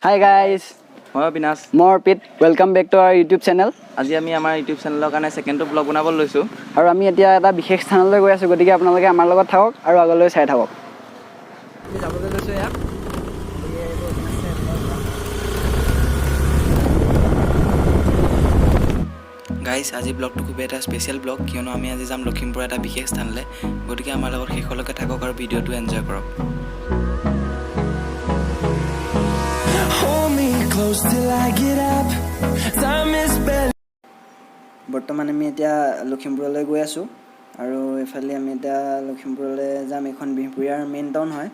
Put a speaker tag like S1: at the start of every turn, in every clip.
S1: Hi guys,
S2: মই বিনাশ
S1: more pit. Welcome back to our YouTube channel.
S2: আজি আমি আমাৰ YouTube চেনেলৰ কাৰণে সেকেন্ড ব্লগ বনাব লৈছো
S1: আৰু আমি এতিয়া এটা বিশেষ স্থানলৈ গৈ আছো গতিকে আপোনালোকে আমাৰ লগত থাকক আৰু আগলৈ চাই থাকক। আমি যাবলৈ লৈছো ইয়াত।
S2: গাইস আজি ব্লগটো খুব এটা স্পেশাল ব্লগ কিয়নো আমি আজি যাম লখিমপুৰ এটা বিশেষ স্থানলৈ গতিকে আমাৰ লগত শেষলৈকে থাকক আৰু ভিডিঅ'টো এনজয় কৰক
S1: বৰ্তমান আমি এতিয়া লখিমপুৰলৈ গৈ আছো আৰু এফালে আমি এতিয়া লখিমপুৰলৈ যাম। এখন বিহপুৰীয়াৰ মেইন টাউন হয়।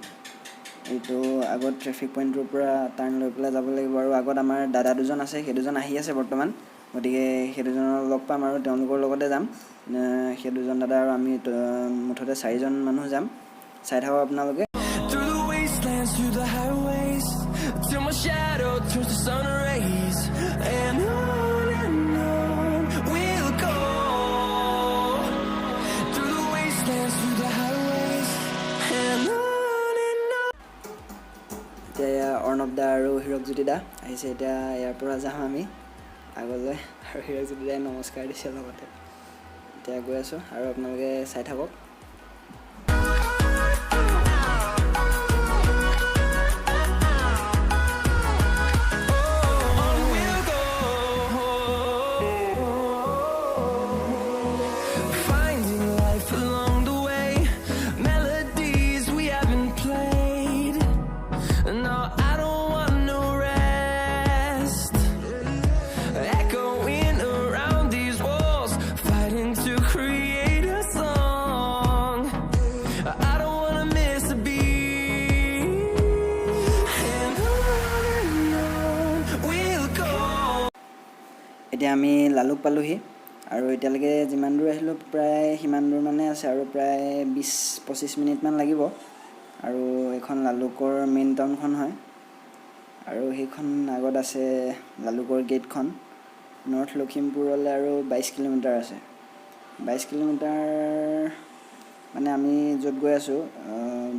S1: এইটো আগত ট্ৰেফিক পইণ্টৰ পৰা টাৰ্ণ লৈ পেলাই যাব লাগিব আৰু আগত আমাৰ দাদা দুজন আছে, সেই দুজন আহি আছে বৰ্তমান। গতিকে সেই দুজনৰ লগ পাম আৰু তেওঁলোকৰ লগতে যাম। সেই দুজন দাদা আৰু আমি মুঠতে 4জন মানুহ যাম। চাই থাকক আপোনালোকে। Till my shadow turns to sun rays and on we'll go through the wastelands, through the highways and on. এতিয়া অৰ্ণৱ দা আৰু হিৰকজ্যোতি দা আহিছে। এতিয়া ইয়াৰ পৰা যাম আমি আগলৈ আৰু হিৰকজ্যোতি দাই নমস্কাৰ দিছে লগতে। এতিয়া গৈ আছোঁ আৰু আপোনালোকে চাই থাকক। এতিয়া আমি লালুক পালোহি আৰু এতিয়ালৈকে যিমান দূৰ আহিলোঁ প্ৰায় সিমান দূৰ মানে আছে আৰু প্ৰায় 20-25 মিনিটমান লাগিব। আৰু এইখন লালুকৰ মেইন টাউনখন হয় আৰু সেইখন আগত আছে লালুকৰ গেটখন। নৰ্থ লখিমপুৰলৈ আৰু 22 কিলোমিটাৰ আছে। 22 কিলোমিটাৰ মানে আমি য'ত গৈ আছোঁ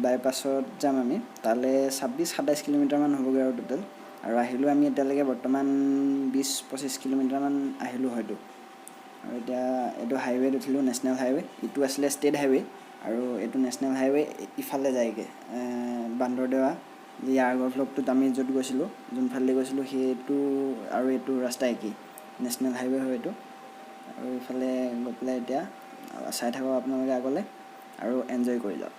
S1: বাইপাছত যাম আমি, তালৈ 26-27 কিলোমিটাৰমান হ'বগৈ আৰু টোটেল। আৰু আহিলোঁ আমি এতিয়ালৈকে বৰ্তমান 20-25 কিলোমিটাৰমান আহিলোঁ হয়তো। আৰু এতিয়া এইটো হাইৱেত উঠিলোঁ, নেশ্যনেল হাইৱে। ইটো আছিলে ষ্টেট হাইৱে আৰু এইটো নেশ্যনেল হাইৱে ইফালে যায়গৈ বান্দৰদেৱা। ইয়াৰ আগৰ ব্লগটোত আমি য'ত গৈছিলোঁ, যোনফালে গৈছিলোঁ সেইটো আৰু এইটো ৰাস্তা একেই, নেশ্যনেল হাইৱে হয় এইটো। আৰু ইফালে গৈ পেলাই এতিয়া চাই থাকক আপোনালোকে আগলৈ আৰু এনজয় কৰি যাওক।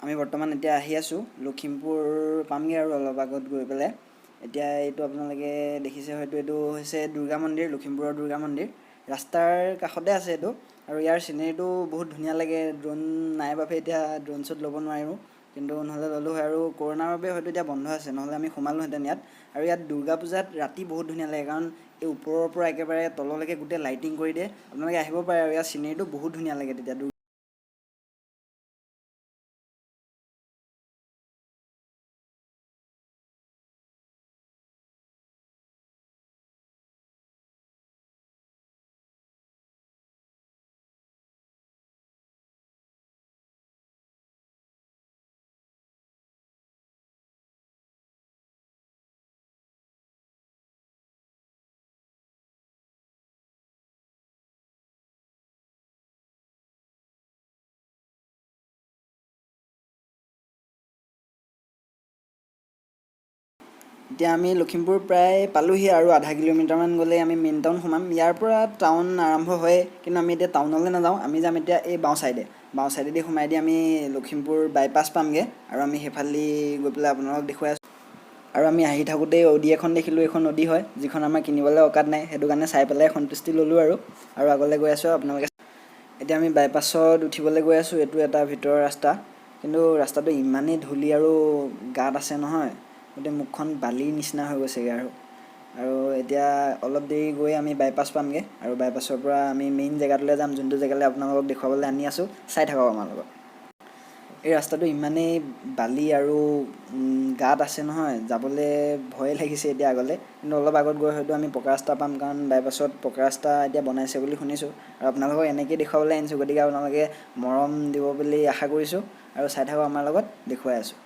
S1: আমি বৰ্তমান এতিয়া আহি আছোঁ লখিমপুৰ পামগৈ আৰু অলপ আগত গৈ পেলাই। এতিয়া এইটো আপোনালোকে দেখিছে হয়তো, এইটো হৈছে দুৰ্গা মন্দিৰ, লখিমপুৰৰ দুৰ্গা মন্দিৰ। ৰাস্তাৰ কাষতে আছে এইটো আৰু ইয়াৰ চিনেৰীটো বহুত ধুনীয়া লাগে। ড্ৰোন নাই বাবে এতিয়া ড্ৰোন শ্বট ল'ব নোৱাৰোঁ, কিন্তু নহ'লে ল'লোঁ হয়। আৰু কৰোণাৰ বাবে হয়তো এতিয়া বন্ধ আছে, নহ'লে আমি সোমালোহেঁতেন ইয়াত। আৰু ইয়াত দুৰ্গা পূজাত ৰাতি বহুত ধুনীয়া লাগে, কাৰণ এই ওপৰৰ পৰা একেবাৰে তললৈকে গোটেই লাইটিং কৰি দিয়ে। আপোনালোকে আহিব পাৰে আৰু ইয়াৰ চিনেৰীটো বহুত ধুনীয়া লাগে তেতিয়া। এতিয়া আমি লখিমপুৰ প্ৰায় পালোহি আৰু আধা কিলোমিটাৰমান গ'লে আমি মেইন টাউন সোমাম। ইয়াৰ পৰা টাউন আৰম্ভ হয়, কিন্তু আমি এতিয়া টাউনলৈ নাযাওঁ, আমি যাম এতিয়া এই বাওঁ চাইডেদি সোমাই দি আমি লখিমপুৰ বাইপাছ পামগৈ আৰু আমি সেইফালেদি গৈ পেলাই আপোনালোকক দেখুৱাই আছোঁ। আৰু আমি আহি থাকোঁতেই অ'ডি এখন দেখিলোঁ, এইখন নদী হয় যিখন আমাৰ কিনিবলৈ অকাত নাই, সেইটো কাৰণে চাই পেলাই সন্তুষ্টি ল'লোঁ আৰু আগলৈ গৈ আছোঁ। আপোনালোকে এতিয়া আমি বাইপাছত উঠিবলৈ গৈ আছোঁ। এইটো এটা ভিতৰৰ ৰাস্তা, কিন্তু ৰাস্তাটো ইমানেই ধূলি আৰু গাঁত আছে নহয়, গোটেই মুখখন বালিৰ নিচিনা হৈ গৈছেগৈ আৰু এতিয়া অলপ দেৰি গৈ আমি বাইপাছ পামগৈ আৰু বাইপাছৰ পৰা আমি মেইন জেগাটোলৈ যাম, যোনটো জেগালৈ আপোনালোকক দেখুৱাবলৈ আনি আছোঁ। চাই থাকক আমাৰ লগত। এই ৰাস্তাটো ইমানেই বালি আৰু গাঁত আছে নহয়, যাবলৈ ভয়ে লাগিছে এতিয়া আগলৈ, কিন্তু অলপ আগত গৈ হয়তো আমি পকা ৰাস্তা পাম, কাৰণ বাইপাছত পকা ৰাস্তা এতিয়া বনাইছে বুলি শুনিছোঁ আৰু আপোনালোকক এনেকৈ দেখুৱাবলৈ আনিছোঁ। গতিকে আপোনালোকে মৰম দিব বুলি আশা কৰিছোঁ আৰু চাই থাকক আমাৰ লগত, দেখুৱাই আছোঁ।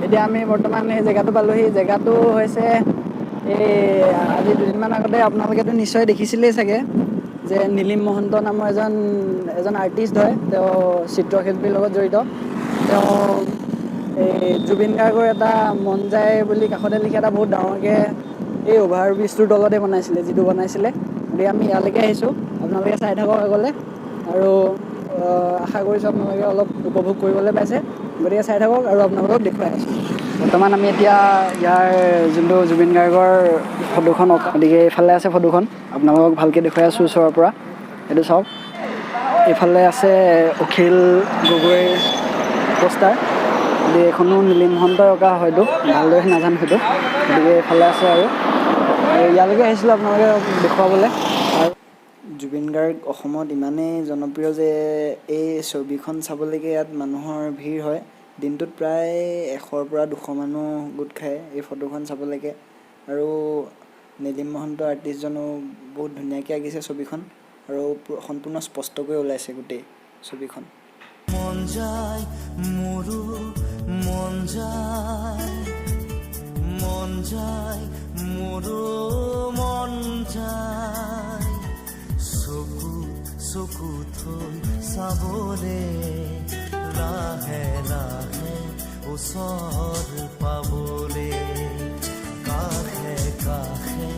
S1: এতিয়া আমি বৰ্তমান সেই জেগাটো পালোহি। জেগাটো হৈছে এই আজি দুদিনমান আগতে আপোনালোকেতো নিশ্চয় দেখিছিলেই চাগে যে নীলিম মহন্ত নামৰ এজন আৰ্টিষ্ট হয়। তেওঁ চিত্ৰশিল্পীৰ লগত জড়িত। তেওঁ এই জুবিন গাৰ্গৰ এটা মন যায় বুলি কাষতে লিখা এটা বহুত ডাঙৰকৈ এই অভাৰ ব্ৰিজটোৰ তলতে যিটো বনাইছিলে। গতিকে আমি ইয়ালৈকে আহিছোঁ, আপোনালোকে চাই থাকক আগলৈ আৰু আশা কৰিছোঁ আপোনালোকে অলপ উপভোগ কৰিবলৈ পাইছে। গতিকে চাই থাকক আৰু আপোনালোকক দেখুৱাই আছোঁ। বৰ্তমান আমি এতিয়া ইয়াৰ যোনটো জুবিন গাৰ্গৰ ফটোখন, গতিকে এইফালে আছে ফটোখন, আপোনালোকক ভালকৈ দেখুৱাই আছোঁ ওচৰৰ পৰা। এইটো চাওক, এইফালে আছে অখিল গগৈৰ পোষ্টাৰ। গতিকে এইখনো নীলিম মহন্তই অঁকা, হয়তো ভালদৰে নাজানো সেইটো। গতিকে এইফালে আছে আৰু ইয়ালৈকে আহিছিলোঁ আপোনালোকে দেখুৱাবলৈ। আৰু জুবিন গাৰ্গ অসমত ইমানেই জনপ্ৰিয় যে এই ছবিখন চাবলৈকে ইয়াত মানুহৰ ভিৰ হয়। দিনটোত প্ৰায় 100 পৰা 200 মানুহ গোট খায় এই ফটোখন চাবলৈকে। আৰু নীলিম মহন্ত আৰ্টিষ্টজনো বহুত ধুনীয়াকৈ আঁকিছে ছবিখন আৰু সম্পূৰ্ণ স্পষ্টকৈ ওলাইছে গোটেই ছবিখন।
S3: মন যায় মোৰো, মন যায় মোৰো, মন যায় চকু থৈ চাবলে, লাহে লাহে ওচৰ পাবলে, কাষে কাষে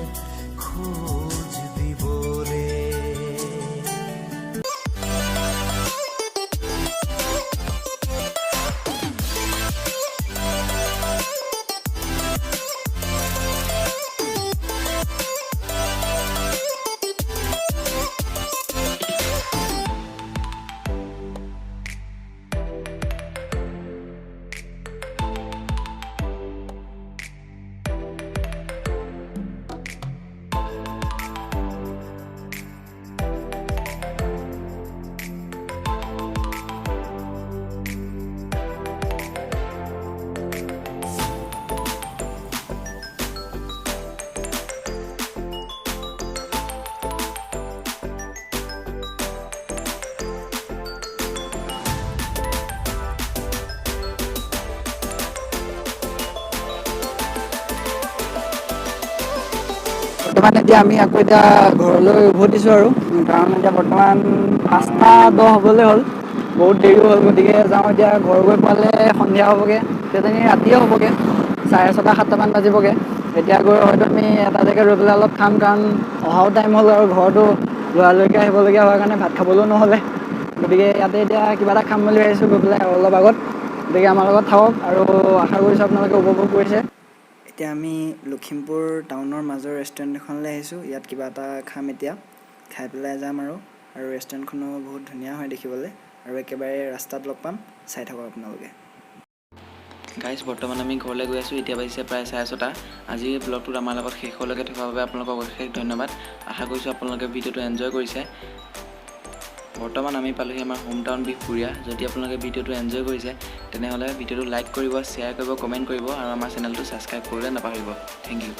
S3: খোজ দিবলে।
S1: বৰ্তমান এতিয়া আমি আকৌ ঘৰলৈ উভতিছোঁ আৰু, কাৰণ এতিয়া বৰ্তমান 5:10 হ'বলৈ হ'ল, বহুত দেৰিও হ'ল। গতিকে যাওঁ এতিয়া, ঘৰ গৈ পোৱালে সন্ধিয়া হ'বগৈ, তেতিয়ানি ৰাতিয়ে হ'বগৈ, 6:30-7টামান বাজিবগৈ। এতিয়া গৈ হয়তো আমি এটা জেগাত ৰৈ পেলাই অলপ খাম, কাৰণ অহাও টাইম হ'ল আৰু ঘৰতো লৰালৰিকৈ আহিবলগীয়া হোৱাৰ কাৰণে ভাত খাবলৈও নহ'লে। গতিকে ইয়াতে এতিয়া কিবা এটা খাম বুলি ভাবিছোঁ গৈ পেলাই অলপ আগত। গতিকে আমাৰ লগত থাকক আৰু আশা কৰিছোঁ আপোনালোকে উপভোগ কৰিছে। এতিয়া আমি লখিমপুৰ টাউনৰ মাজৰ ৰেষ্টুৰেণ্ট এখনলৈ আহিছোঁ। ইয়াত কিবা এটা খাম এতিয়া, খাই পেলাই যাম আৰু ৰেষ্টুৰেণ্টখনো বহুত ধুনীয়া হয় দেখিবলৈ। আৰু একেবাৰে ৰাস্তাত লগ পাম, চাই থাকক আপোনালোকে।
S2: গাইজ, বৰ্তমান আমি ঘৰলৈ গৈ আছোঁ। এতিয়া বাজিছে প্ৰায় 6:30। আজিৰ ব্লগটোত আমাৰ লগত শেষলৈকে থকাৰ বাবে আপোনালোকক অশেষ ধন্যবাদ। আশা কৰিছোঁ আপোনালোকে ভিডিঅ'টো এনজয় কৰিছে। বৰ্তমান আমি পালোহি আমাৰ হোম টাউন বিহপুৰীয়া। যদি আপোনালোকে ভিডিঅ'টো এনজয় কৰিছে, তেনেহ'লে ভিডিঅ'টো লাইক কৰিব, শ্বেয়াৰ কৰিব, কমেণ্ট কৰিব আৰু আমাৰ চেনেলটো ছাবস্ক্ৰাইব কৰিবলৈ নাপাহৰিব। Thank U.